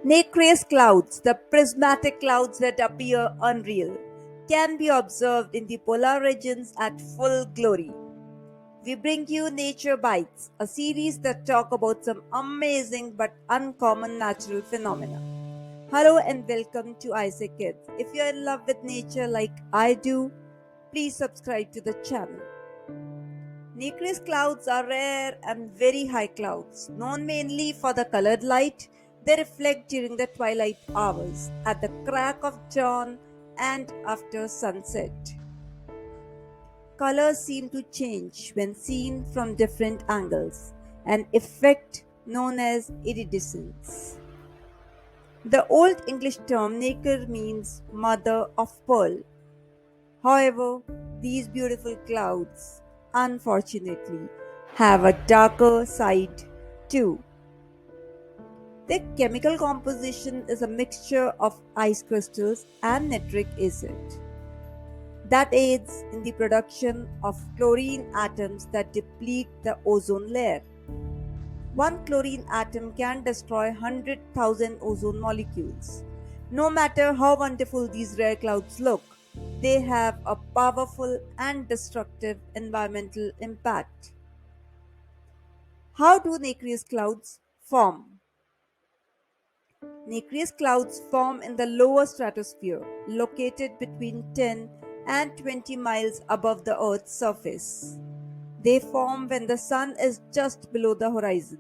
Nacreous clouds, the prismatic clouds that appear unreal, can be observed in the polar regions at full glory. We bring you Nature Bytes, a series that talk about some amazing but uncommon natural phenomena. Hello and welcome to isaykids. If you're in love with nature like I do, please subscribe to the channel. Nacreous clouds are rare and very high clouds, known mainly for the colored light they reflect during the twilight hours, at the crack of dawn, and after sunset. Colors seem to change when seen from different angles, an effect known as iridescence. The Old English term nacre means mother of pearl. However, these beautiful clouds, unfortunately, have a darker side too. Their chemical composition is a mixture of ice crystals and nitric acid that aids in the production of chlorine atoms that deplete the ozone layer. One chlorine atom can destroy 100,000 ozone molecules. No matter how wonderful these rare clouds look, they have a powerful and destructive environmental impact. How do nacreous clouds form? Nacreous clouds form in the lower stratosphere, located between 10 and 20 miles above the Earth's surface. They form when the sun is just below the horizon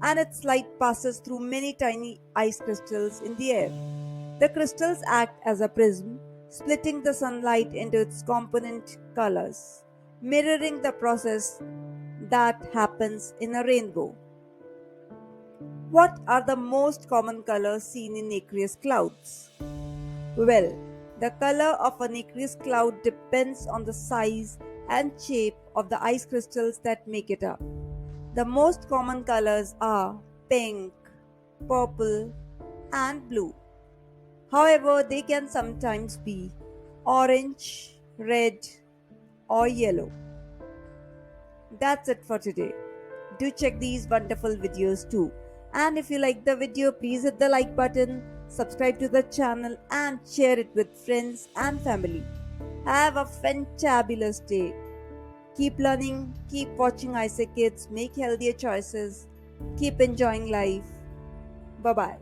and its light passes through many tiny ice crystals in the air. The crystals act as a prism, splitting the sunlight into its component colors, mirroring the process that happens in a rainbow. What are the most common colors seen in nacreous clouds? Well, the color of a nacreous cloud depends on the size and shape of the ice crystals that make it up. The most common colors are pink, purple, and blue. However, they can sometimes be orange, red, or yellow. That's it for today. Do check these wonderful videos too. And if you like the video, please hit the like button, subscribe to the channel, and share it with friends and family. Have a fantabulous day. Keep learning, keep watching Isaac Kids, make healthier choices, keep enjoying life. Bye bye.